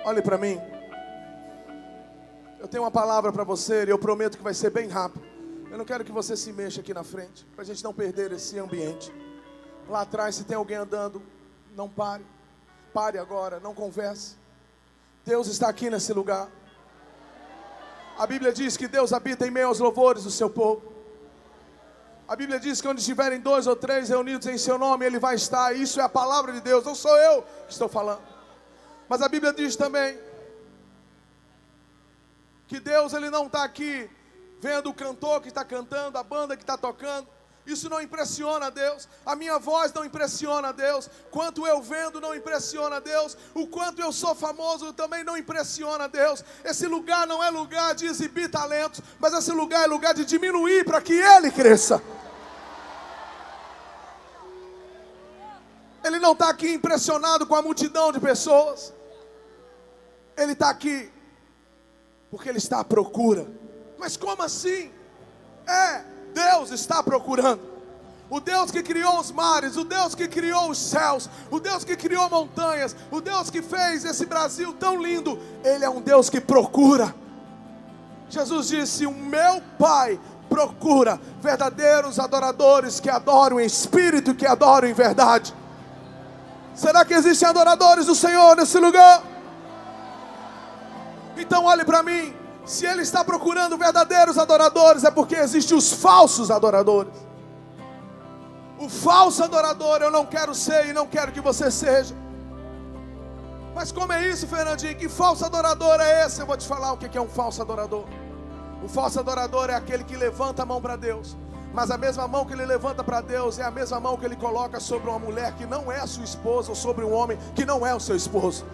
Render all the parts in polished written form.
Olhe para mim. Eu tenho uma palavra para você e eu prometo que vai ser bem rápido. Eu não quero que você se mexa aqui na frente, para a gente não perder esse ambiente. Lá atrás, se tem alguém andando, não pare. Pare agora, não converse. Deus está aqui nesse lugar. A Bíblia diz que Deus habita em meio aos louvores do seu povo. A Bíblia diz que onde estiverem 2 ou 3 reunidos em seu nome, Ele vai estar. Isso é a palavra de Deus, não sou eu que estou falando. Mas a Bíblia diz também que Deus, Ele não está aqui vendo o cantor que está cantando, a banda que está tocando. Isso não impressiona a Deus. A minha voz não impressiona a Deus. Quanto eu vendo não impressiona a Deus. O quanto eu sou famoso também não impressiona a Deus. Esse lugar não é lugar de exibir talentos, mas esse lugar é lugar de diminuir para que Ele cresça. Ele não está aqui impressionado com a multidão de pessoas. Ele está aqui porque Ele está à procura. Mas como assim? Deus está procurando. O Deus que criou os mares, o Deus que criou os céus, o Deus que criou montanhas, o Deus que fez esse Brasil tão lindo, Ele é um Deus que procura. Jesus disse: o meu Pai procura verdadeiros adoradores que adoram em espírito e que adoram em verdade. Será que existem adoradores do Senhor nesse lugar? Então olhe para mim. Se Ele está procurando verdadeiros adoradores, é porque existem os falsos adoradores. O falso adorador eu não quero ser e não quero que você seja. Mas como é isso, Fernandinho? Que falso adorador é esse? Eu vou te falar o que é um falso adorador. O falso adorador é aquele que levanta a mão para Deus, mas a mesma mão que ele levanta para Deus é a mesma mão que ele coloca sobre uma mulher que não é a sua esposa, ou sobre um homem que não é o seu esposo.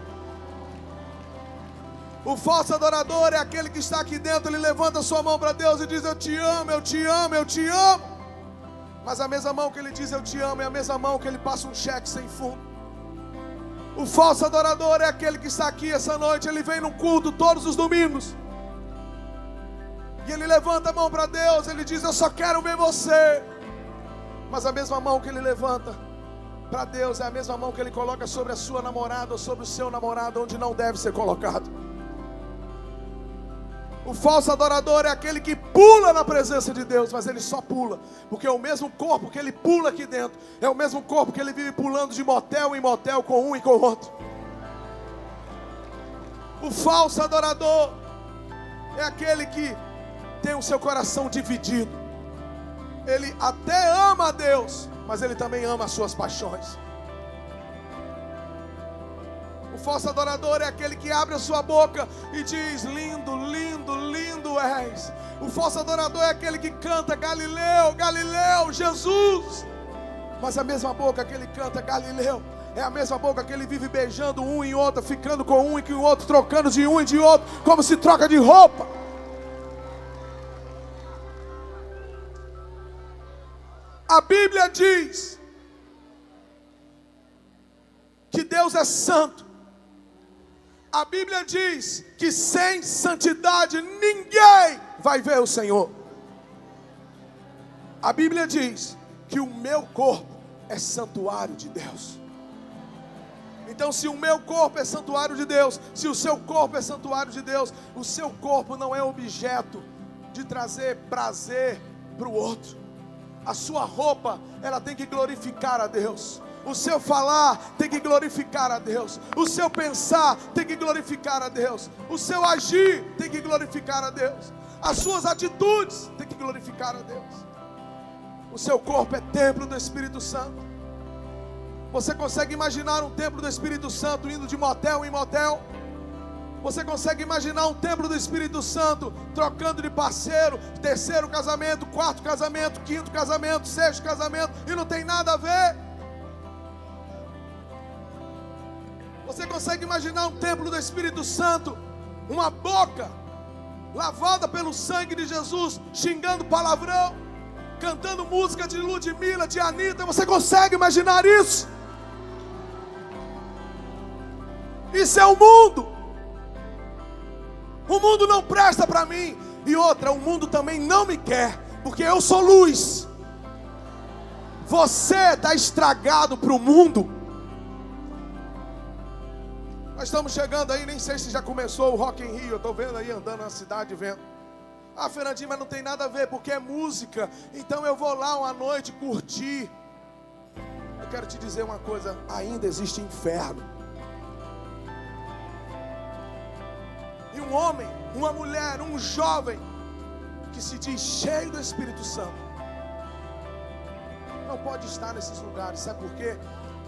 O falso adorador é aquele que está aqui dentro, ele levanta a sua mão para Deus e diz: eu te amo, eu te amo, eu te amo. Mas a mesma mão que ele diz eu te amo é a mesma mão que ele passa um cheque sem fundo. O falso adorador é aquele que está aqui essa noite, ele vem num culto todos os domingos e ele levanta a mão para Deus, ele diz: eu só quero ver você. Mas a mesma mão que ele levanta para Deus é a mesma mão que ele coloca sobre a sua namorada ou sobre o seu namorado, onde não deve ser colocado. O falso adorador é aquele que pula na presença de Deus, mas ele só pula porque é o mesmo corpo que ele pula aqui dentro, é o mesmo corpo que ele vive pulando de motel em motel com um e com o outro. O falso adorador é aquele que tem o seu coração dividido. Ele até ama a Deus, mas ele também ama as suas paixões. O falso adorador é aquele que abre a sua boca e diz: lindo, lindo, lindo és. O falso adorador é aquele que canta: Galileu, Galileu, Jesus. Mas a mesma boca que ele canta Galileu é a mesma boca que ele vive beijando um em outro, ficando com um e com o outro, trocando de um e de outro, como se troca de roupa. A Bíblia diz que Deus é santo. A Bíblia diz que sem santidade ninguém vai ver o Senhor. A Bíblia diz que o meu corpo é santuário de Deus. Então, se o meu corpo é santuário de Deus, se o seu corpo é santuário de Deus, o seu corpo não é objeto de trazer prazer para o outro. A sua roupa, ela tem que glorificar a Deus. O seu falar tem que glorificar a Deus. O seu pensar tem que glorificar a Deus. O seu agir tem que glorificar a Deus. As suas atitudes tem que glorificar a Deus. O seu corpo é templo do Espírito Santo. Você consegue imaginar um templo do Espírito Santo indo de motel em motel? Você consegue imaginar um templo do Espírito Santo trocando de parceiro, terceiro casamento, quarto casamento, quinto casamento, sexto casamento, e não tem nada a ver? Você consegue imaginar um templo do Espírito Santo, uma boca lavada pelo sangue de Jesus, xingando palavrão, cantando música de Ludmilla, de Anitta? Você consegue imaginar isso? Isso é o mundo. O mundo não presta para mim. E outra, o mundo também não me quer, porque eu sou luz. Você está estragado para o mundo. Nós estamos chegando aí, nem sei se já começou o Rock in Rio. Eu estou vendo aí, andando na cidade, vendo. Ah, Fernandinho, mas não tem nada a ver, porque é música. Então eu vou lá uma noite curtir. Eu quero te dizer uma coisa, ainda existe inferno. E um homem, uma mulher, um jovem que se diz cheio do Espírito Santo não pode estar nesses lugares. Sabe por quê?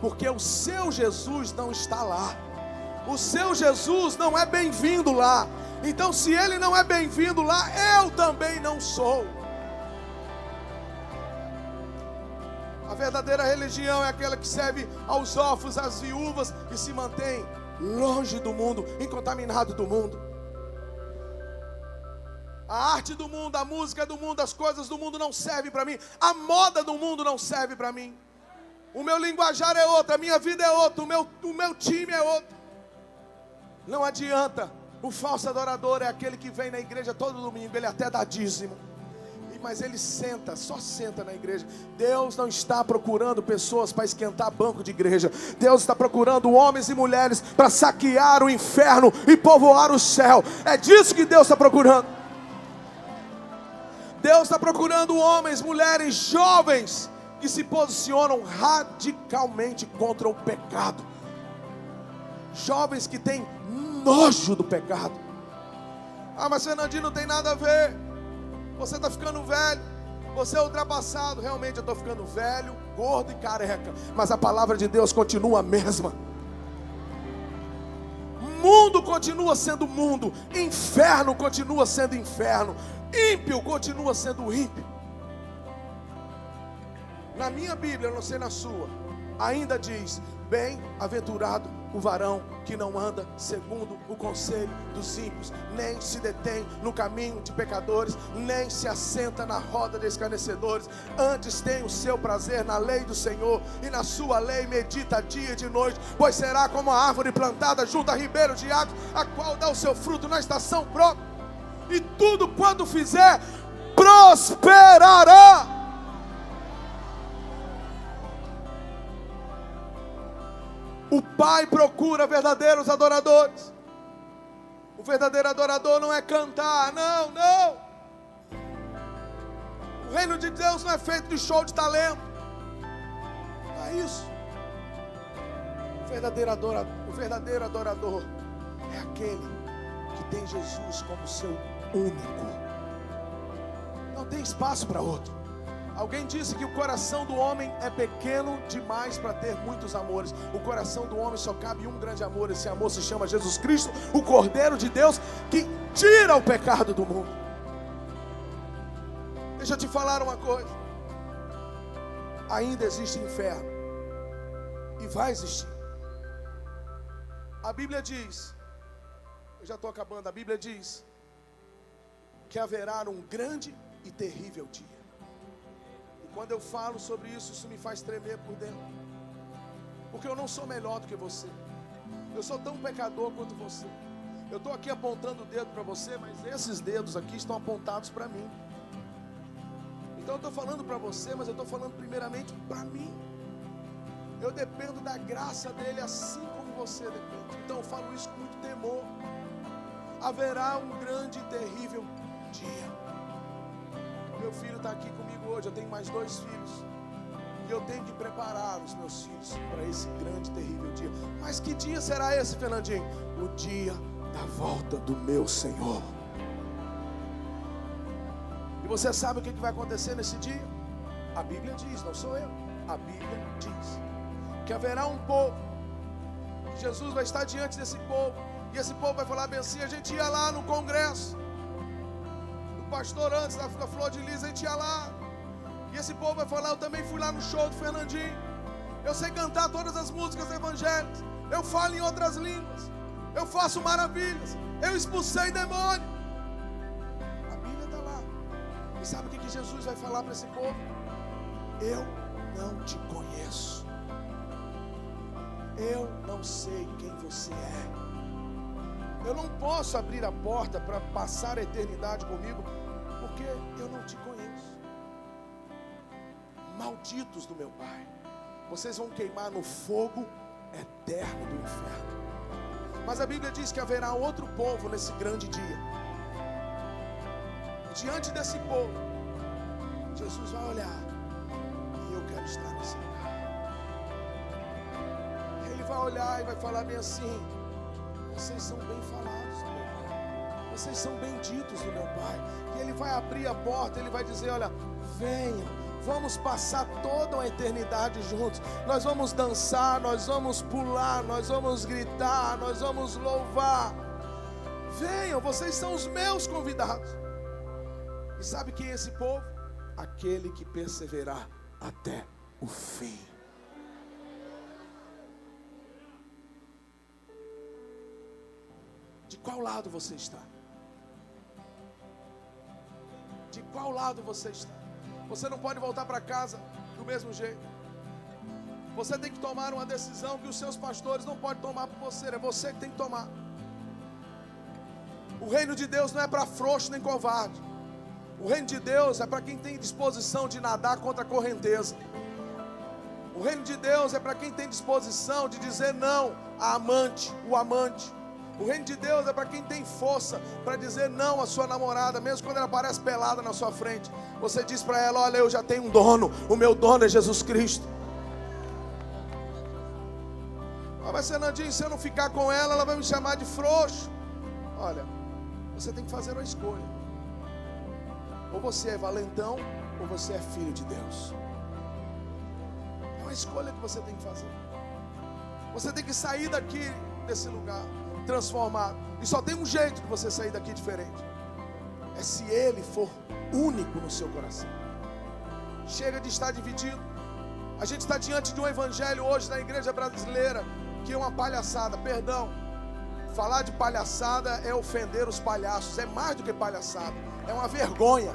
Porque o seu Jesus não está lá. O seu Jesus não é bem-vindo lá. Então, se ele não é bem-vindo lá, eu também não sou. A verdadeira religião é aquela que serve aos órfãos, às viúvas e se mantém longe do mundo, incontaminado do mundo. A arte do mundo, a música do mundo, as coisas do mundo não servem para mim. A moda do mundo não serve para mim. O meu linguajar é outro, a minha vida é outra, o meu time é outro. Não adianta. O falso adorador é aquele que vem na igreja todo domingo, ele até dá dízimo, mas ele senta, só senta na igreja. Deus não está procurando pessoas para esquentar banco de igreja. Deus está procurando homens e mulheres para saquear o inferno e povoar o céu. É disso que Deus está procurando. Deus está procurando homens, mulheres, jovens que se posicionam radicalmente contra o pecado. Jovens que têm nojo do pecado. Ah, mas Fernandinho, não tem nada a ver. Você está ficando velho. Você é ultrapassado. Realmente eu estou ficando velho, gordo e careca. Mas a palavra de Deus continua a mesma. Mundo continua sendo mundo. Inferno continua sendo inferno. Ímpio continua sendo ímpio. Na minha Bíblia, eu não sei na sua, ainda diz: bem-aventurado o varão que não anda segundo o conselho dos ímpios, nem se detém no caminho de pecadores, nem se assenta na roda de escarnecedores. Antes tem o seu prazer na lei do Senhor, e na sua lei medita dia e de noite. Pois será como a árvore plantada junto a ribeiro de águas, a qual dá o seu fruto na estação própria, e tudo quanto fizer prosperará. O Pai procura verdadeiros adoradores. O verdadeiro adorador não é cantar, não. O reino de Deus não é feito de show de talento. Não é isso. O verdadeiro adorador é aquele que tem Jesus como seu único. Não tem espaço para outro. Alguém disse que o coração do homem é pequeno demais para ter muitos amores. O coração do homem só cabe um grande amor. Esse amor se chama Jesus Cristo, o Cordeiro de Deus, que tira o pecado do mundo. Deixa eu te falar uma coisa. Ainda existe inferno. E vai existir. A Bíblia diz, eu já estou acabando, a Bíblia diz que haverá um grande e terrível dia. Quando eu falo sobre isso, isso me faz tremer por dentro. Porque eu não sou melhor do que você. Eu sou tão pecador quanto você. Eu estou aqui apontando o dedo para você, mas esses dedos aqui estão apontados para mim. Então eu estou falando para você, mas eu estou falando primeiramente para mim. Eu dependo da graça dele assim como você depende. Então eu falo isso com muito temor. Haverá um grande e terrível dia. Meu filho está aqui comigo hoje, eu tenho mais 2 filhos. E eu tenho que preparar os meus filhos para esse grande e terrível dia. Mas que dia será esse, Fernandinho? O dia da volta do meu Senhor. E você sabe o que vai acontecer nesse dia? A Bíblia diz, não sou eu. A Bíblia diz que haverá um povo. Jesus vai estar diante desse povo. E esse povo vai falar bem assim: a gente ia lá no congresso. Pastor, antes da Flor de Lis, a gente ia lá. E esse povo vai falar: eu também fui lá no show do Fernandinho. Eu sei cantar todas as músicas evangélicas. Eu falo em outras línguas. Eu faço maravilhas. Eu expulsei demônio. A Bíblia está lá. E sabe o que Jesus vai falar para esse povo? Eu não te conheço. Eu não sei quem você é. Eu não posso abrir a porta para passar a eternidade comigo, porque eu não te conheço. Malditos do meu Pai, vocês vão queimar no fogo eterno do inferno. Mas a Bíblia diz que haverá outro povo nesse grande dia. Diante desse povo, Jesus vai olhar, e eu quero estar nesse lugar. Ele vai olhar e vai falar bem assim: vocês são bem falados do meu Pai, vocês são benditos do meu Pai. E Ele vai abrir a porta, Ele vai dizer: olha, venham, vamos passar toda a eternidade juntos. Nós vamos dançar, nós vamos pular, nós vamos gritar, nós vamos louvar. Venham, vocês são os meus convidados. E sabe quem é esse povo? Aquele que perseverar até o fim. De qual lado você está? De qual lado você está? Você não pode voltar para casa do mesmo jeito. Você tem que tomar uma decisão que os seus pastores não podem tomar por você. É você que tem que tomar. O reino de Deus não é para frouxo nem covarde. O reino de Deus é para quem tem disposição de nadar contra a correnteza. O reino de Deus é para quem tem disposição de dizer não à amante, o amante. O reino de Deus é para quem tem força para dizer não à sua namorada, mesmo quando ela aparece pelada na sua frente. Você diz para ela: olha, eu já tenho um dono, o meu dono é Jesus Cristo. Mas Fernandinho, se eu não ficar com ela vai me chamar de frouxo. Olha, você tem que fazer uma escolha. Ou você é valentão, ou você é filho de Deus. É uma escolha que você tem que fazer. Você tem que sair daqui, desse lugar, transformado. E só tem um jeito de você sair daqui diferente. É se Ele for único no seu coração. Chega de estar dividido. A gente está diante de um evangelho hoje na igreja brasileira que é uma palhaçada. Perdão, falar de palhaçada é ofender os palhaços. É mais do que palhaçada, é uma vergonha.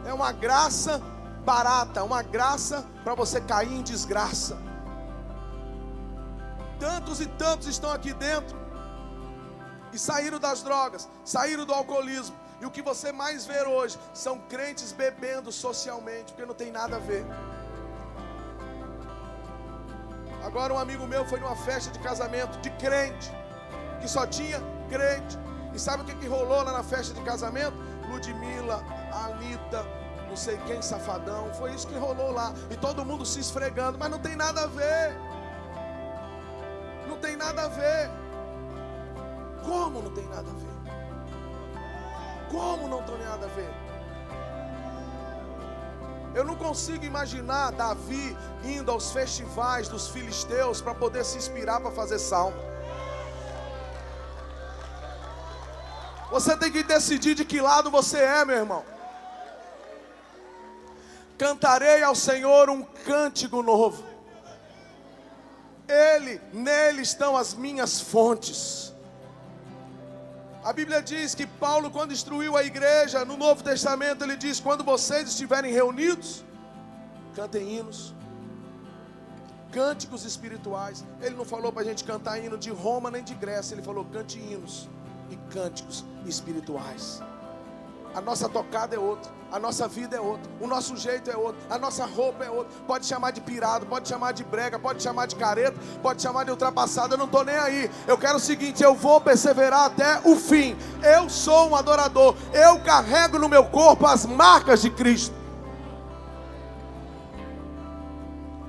É uma graça barata, uma graça para você cair em desgraça. Tantos e tantos estão aqui dentro e saíram das drogas, saíram do alcoolismo. E o que você mais vê hoje são crentes bebendo socialmente, porque não tem nada a ver. Agora um amigo meu foi numa festa de casamento de crente, que só tinha crente. E sabe o que rolou lá na festa de casamento? Ludmilla, Anitta, não sei quem, Safadão. Foi isso que rolou lá. E todo mundo se esfregando, mas não tem nada a ver. Não tem nada a ver. Como não tem nada a ver? Como não tem nada a ver? Eu não consigo imaginar Davi indo aos festivais dos filisteus para poder se inspirar para fazer salmo. Você tem que decidir de que lado você é, meu irmão. Cantarei ao Senhor um cântico novo. Nele estão as minhas fontes. A Bíblia diz que Paulo, quando instruiu a igreja no Novo Testamento, ele diz: quando vocês estiverem reunidos, cantem hinos, cânticos espirituais. Ele não falou para a gente cantar hino de Roma nem de Grécia. Ele falou: cante hinos e cânticos espirituais. A nossa tocada é outra, a nossa vida é outra, o nosso jeito é outro, a nossa roupa é outra. Pode chamar de pirado, pode chamar de brega, pode chamar de careta, pode chamar de ultrapassado. Eu não estou nem aí. Eu quero o seguinte: eu vou perseverar até o fim. Eu sou um adorador. Eu carrego no meu corpo as marcas de Cristo.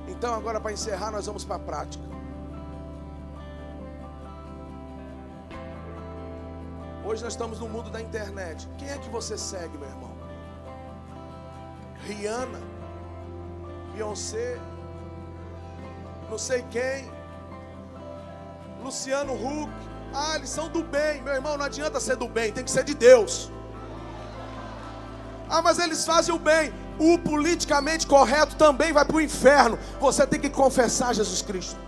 Então agora, para encerrar, nós vamos para a prática. Hoje nós estamos no mundo da internet. Quem é que você segue, meu irmão? Rihanna, Beyoncé, não sei quem, Luciano Huck. Ah, eles são do bem. Meu irmão, não adianta ser do bem, tem que ser de Deus. Ah, mas eles fazem o bem. O politicamente correto também vai para o inferno. Você tem que confessar Jesus Cristo.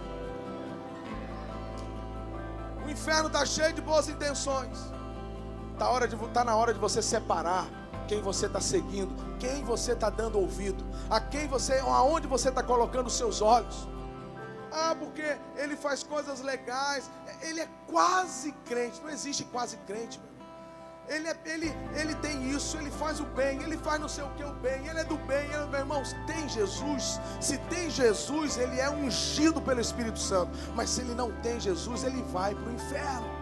O inferno está cheio de boas intenções. Está na hora de você separar quem você está seguindo, quem você está dando ouvido, aonde você está colocando os seus olhos. Ah, porque ele faz coisas legais, ele é quase crente. Não existe quase crente, meu. Ele tem isso, ele faz o bem, ele faz não sei o que o bem, ele é do bem, meu irmão, tem Jesus. Se tem Jesus, ele é ungido pelo Espírito Santo. Mas se ele não tem Jesus, ele vai para o inferno.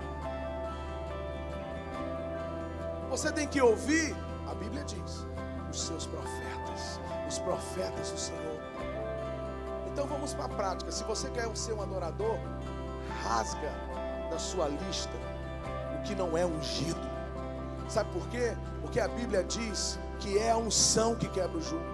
Você tem que ouvir, a Bíblia diz, os seus profetas, os profetas do Senhor. Então vamos para a prática. Se você quer ser um adorador, rasga da sua lista o que não é ungido. Sabe por quê? Porque a Bíblia diz que é a unção que quebra o jugo.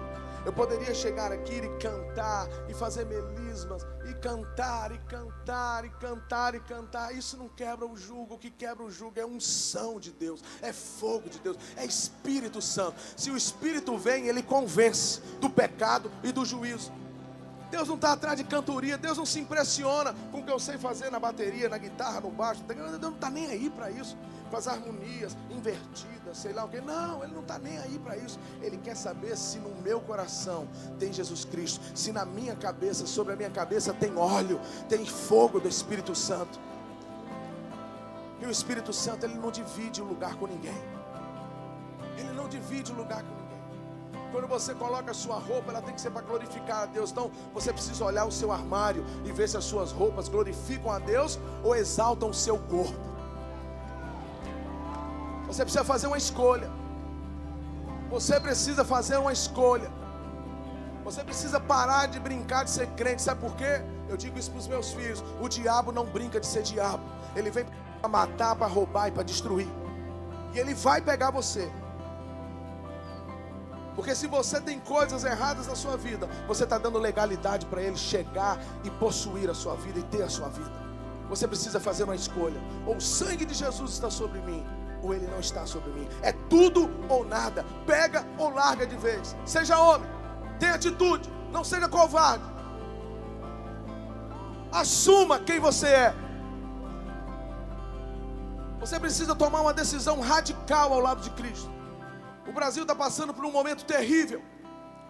Eu poderia chegar aqui e cantar, e fazer melismas, e cantar, e cantar, e cantar, e cantar. Isso não quebra o jugo. O que quebra o jugo é unção de Deus, é fogo de Deus, é Espírito Santo. Se o Espírito vem, ele convence do pecado e do juízo. Deus não está atrás de cantoria, Deus não se impressiona com o que eu sei fazer na bateria, na guitarra, no baixo. Deus não está nem aí para isso, com as harmonias invertidas, sei lá o que. Não, Ele não está nem aí para isso. Ele quer saber se no meu coração tem Jesus Cristo, se na minha cabeça, sobre a minha cabeça tem óleo, tem fogo do Espírito Santo. E o Espírito Santo, ele não divide o lugar com ninguém. Ele não divide o lugar com ninguém. Quando você coloca a sua roupa, ela tem que ser para glorificar a Deus. Então você precisa olhar o seu armário e ver se as suas roupas glorificam a Deus ou exaltam o seu corpo. Você precisa fazer uma escolha. Você precisa fazer uma escolha. Você precisa parar de brincar de ser crente. Sabe por quê? Eu digo isso para os meus filhos. O diabo não brinca de ser diabo. Ele vem para matar, para roubar e para destruir. E ele vai pegar você. Porque se você tem coisas erradas na sua vida, você está dando legalidade para ele chegar e possuir a sua vida e ter a sua vida. Você precisa fazer uma escolha. Ou o sangue de Jesus está sobre mim, ou ele não está sobre mim. É tudo ou nada. Pega ou larga de vez. Seja homem, tenha atitude, não seja covarde. Assuma quem você é. Você precisa tomar uma decisão radical ao lado de Cristo. O Brasil está passando por um momento terrível.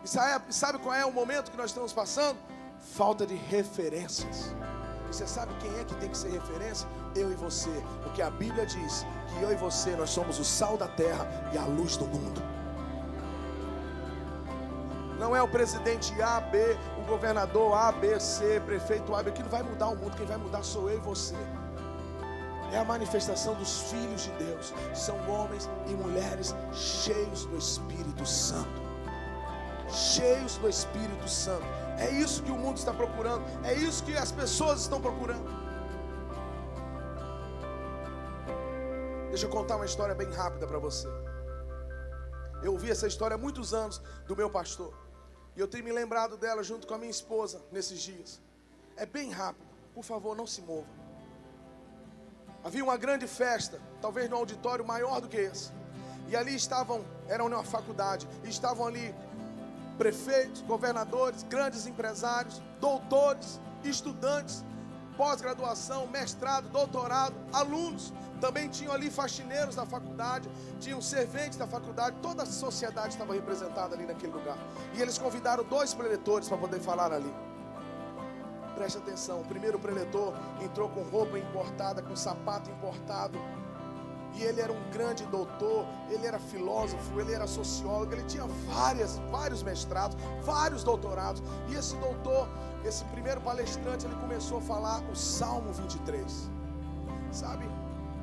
E sabe qual é o momento que nós estamos passando? Falta de referências. E você sabe quem é que tem que ser referência? Eu e você. Porque a Bíblia diz que eu e você, nós somos o sal da terra e a luz do mundo. Não é o presidente A, B, o governador A, B, C, prefeito A, B, que não vai mudar o mundo. Quem vai mudar sou eu e você. É a manifestação dos filhos de Deus. São homens e mulheres cheios do Espírito Santo. Cheios do Espírito Santo. É isso que o mundo está procurando. É isso que as pessoas estão procurando. Deixa eu contar uma história bem rápida para você. Eu ouvi essa história há muitos anos do meu pastor. E eu tenho me lembrado dela junto com a minha esposa nesses dias. É bem rápido. Por favor, não se mova. Havia uma grande festa, talvez num auditório maior do que esse. E ali era uma faculdade, e estavam ali prefeitos, governadores, grandes empresários, doutores, estudantes, pós-graduação, mestrado, doutorado, alunos. Também tinham ali faxineiros da faculdade, tinham serventes da faculdade, toda a sociedade estava representada ali naquele lugar. E eles convidaram 2 preletores para poder falar ali. Preste atenção, o primeiro preletor entrou com roupa importada, com sapato importado. E ele era um grande doutor, ele era filósofo, ele era sociólogo, ele tinha vários mestrados, vários doutorados. E esse doutor, esse primeiro palestrante, ele começou a falar o Salmo 23. Sabe?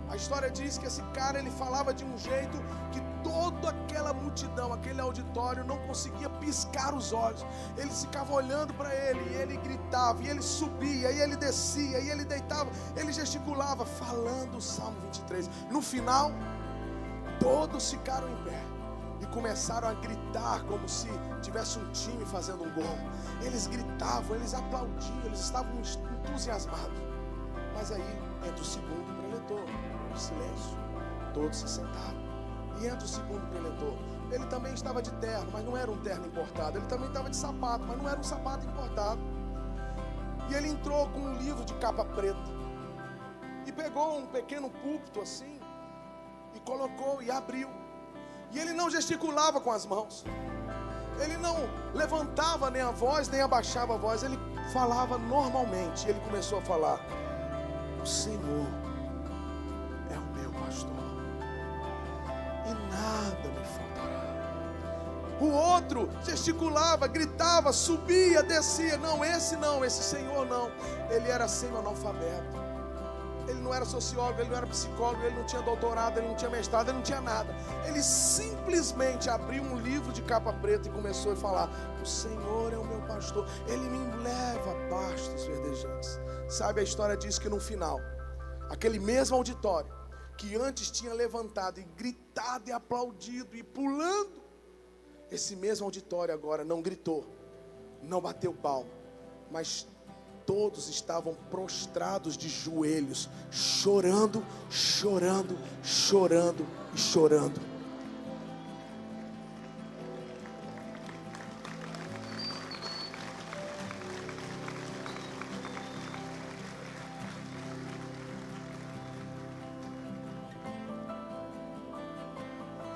A história diz que esse cara, ele falava de um jeito que toda aquela multidão, aquele auditório não conseguia piscar os olhos. Eles ficavam olhando para ele, e ele gritava, e ele subia, e ele descia, e ele deitava, ele gesticulava, falando o Salmo 23. No final, todos ficaram em pé e começaram a gritar como se tivesse um time fazendo um gol. Eles gritavam, eles aplaudiam, eles estavam entusiasmados. Mas aí entra o segundo preletor. Silêncio, todos se sentaram. E entra o segundo preletor. Ele também estava de terno, mas não era um terno importado. Ele também estava de sapato, mas não era um sapato importado. E ele entrou com um livro de capa preta e pegou um pequeno púlpito assim e colocou e abriu. E ele não gesticulava com as mãos, ele não levantava nem a voz, nem abaixava a voz. Ele falava normalmente. Ele começou a falar: o Senhor é o meu pastor, e nada me faltará. O outro gesticulava, gritava, subia, descia. Não, esse Senhor não. Ele era semi-analfabeto. Ele não era sociólogo, ele não era psicólogo, ele não tinha doutorado, ele não tinha mestrado, ele não tinha nada. Ele simplesmente abriu um livro de capa preta e começou a falar: o Senhor é o meu pastor, Ele me leva a pastos verdejantes. Sabe, a história diz que no final, aquele mesmo auditório, que antes tinha levantado e gritado e aplaudido e pulando, esse mesmo auditório agora não gritou, não bateu palma, mas todos estavam prostrados de joelhos, chorando, chorando, chorando e chorando.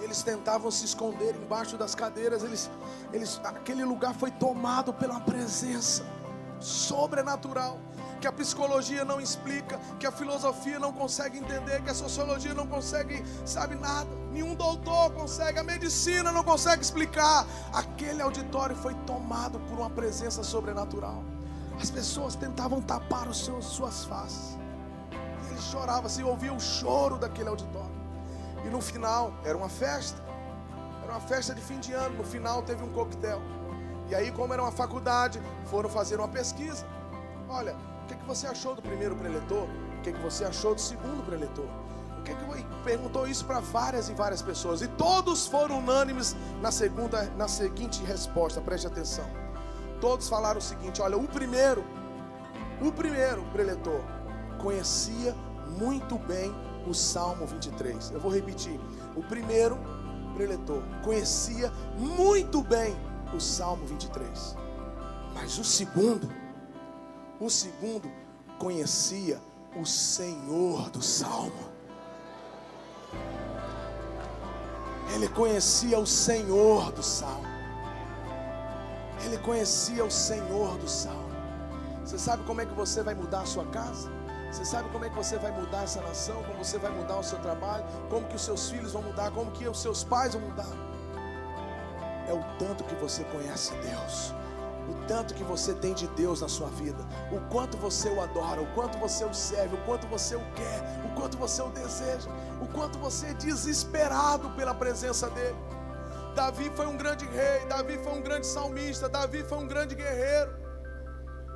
Eles tentavam se esconder embaixo das cadeiras. Aquele lugar foi tomado pela presença sobrenatural, que a psicologia não explica, que a filosofia não consegue entender, que a sociologia não consegue, sabe, nada, nenhum doutor consegue, a medicina não consegue explicar. Aquele auditório foi tomado por uma presença sobrenatural. As pessoas tentavam tapar suas faces, e eles choravam, se ouvia o choro daquele auditório. E no final, era uma festa de fim de ano. No final teve um coquetel. E aí, como era uma faculdade, foram fazer uma pesquisa. Olha, o que você achou do primeiro preletor? O que você achou do segundo preletor? Perguntou isso para várias e várias pessoas. E todos foram unânimes na seguinte resposta, preste atenção. Todos falaram o seguinte: olha, o primeiro preletor conhecia muito bem o Salmo 23. Eu vou repetir. O primeiro preletor conhecia muito bem o Salmo 23. Mas o segundo conhecia o Senhor do Salmo. Ele conhecia o Senhor do Salmo. Ele conhecia o Senhor do Salmo. Você sabe como é que você vai mudar a sua casa? Você sabe como é que você vai mudar essa nação? Como você vai mudar o seu trabalho? Como que os seus filhos vão mudar? Como que os seus pais vão mudar? É o tanto que você conhece Deus, o tanto que você tem de Deus na sua vida, o quanto você o adora, o quanto você o serve, o quanto você o quer, o quanto você o deseja, o quanto você é desesperado pela presença dele. Davi foi um grande rei, Davi foi um grande salmista, Davi foi um grande guerreiro,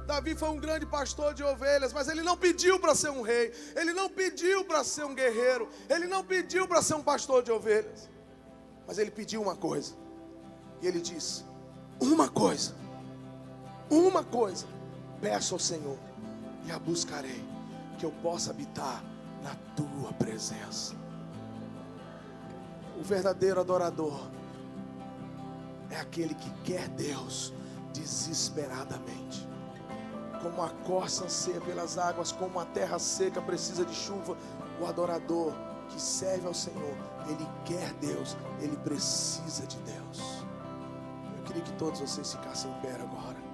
Davi foi um grande pastor de ovelhas, mas ele não pediu para ser um rei, ele não pediu para ser um guerreiro, ele não pediu para ser um pastor de ovelhas, mas ele pediu uma coisa, e ele disse: uma coisa peço ao Senhor, e a buscarei, que eu possa habitar na tua presença. O verdadeiro adorador é aquele que quer Deus desesperadamente. Como a corça anseia pelas águas, como a terra seca precisa de chuva, o adorador que serve ao Senhor, ele quer Deus, ele precisa de Deus. Eu queria que todos vocês ficassem em pé agora.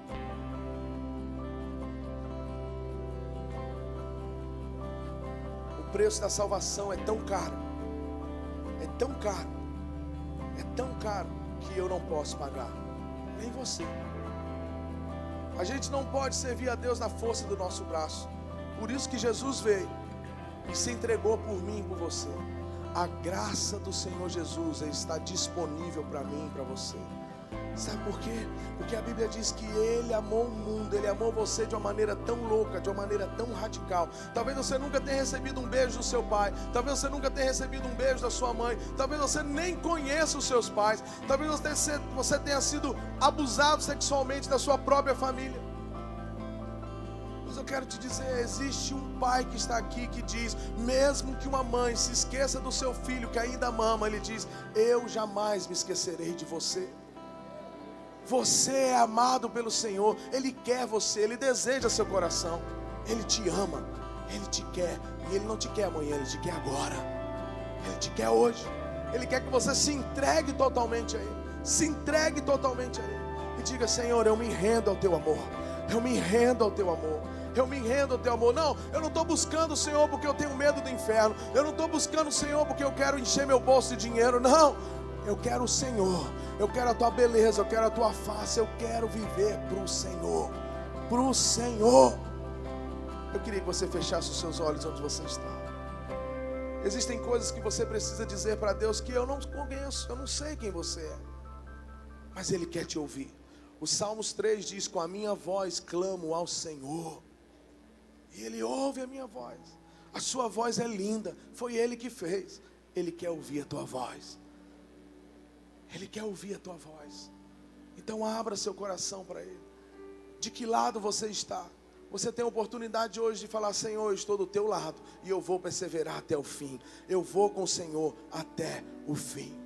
O preço da salvação é tão caro, é tão caro, é tão caro, que eu não posso pagar, nem você. A gente não pode servir a Deus na força do nosso braço. Por isso que Jesus veio e se entregou por mim e por você. A graça do Senhor Jesus está disponível para mim e para você. Sabe por quê? Porque a Bíblia diz que Ele amou o mundo, Ele amou você de uma maneira tão louca, de uma maneira tão radical. Talvez você nunca tenha recebido um beijo do seu pai, talvez você nunca tenha recebido um beijo da sua mãe, talvez você nem conheça os seus pais, talvez você tenha sido abusado sexualmente da sua própria família. Mas eu quero te dizer, existe um pai que está aqui que diz, mesmo que uma mãe se esqueça do seu filho que ainda mama, ele diz: eu jamais me esquecerei de você. Você é amado pelo Senhor, Ele quer você, Ele deseja seu coração, Ele te ama, Ele te quer, e Ele não te quer amanhã, Ele te quer agora, Ele te quer hoje, Ele quer que você se entregue totalmente a Ele, se entregue totalmente a Ele, e diga: Senhor, eu me rendo ao Teu amor, eu me rendo ao Teu amor, eu me rendo ao teu amor. Não, eu não estou buscando o Senhor porque eu tenho medo do inferno. Eu não estou buscando o Senhor porque eu quero encher meu bolso de dinheiro. Não, eu quero o Senhor, eu quero a tua beleza, eu quero a tua face, eu quero viver para o Senhor, para o Senhor. Eu queria que você fechasse os seus olhos onde você está. Existem coisas que você precisa dizer para Deus que eu não conheço, eu não sei quem você é, mas Ele quer te ouvir. O Salmos 3 diz: com a minha voz clamo ao Senhor, e Ele ouve a minha voz. A sua voz é linda, foi Ele que fez. Ele quer ouvir a tua voz. Ele quer ouvir a tua voz. Então abra seu coração para Ele. De que lado você está? Você tem a oportunidade hoje de falar: Senhor, eu estou do teu lado e eu vou perseverar até o fim. Eu vou com o Senhor até o fim.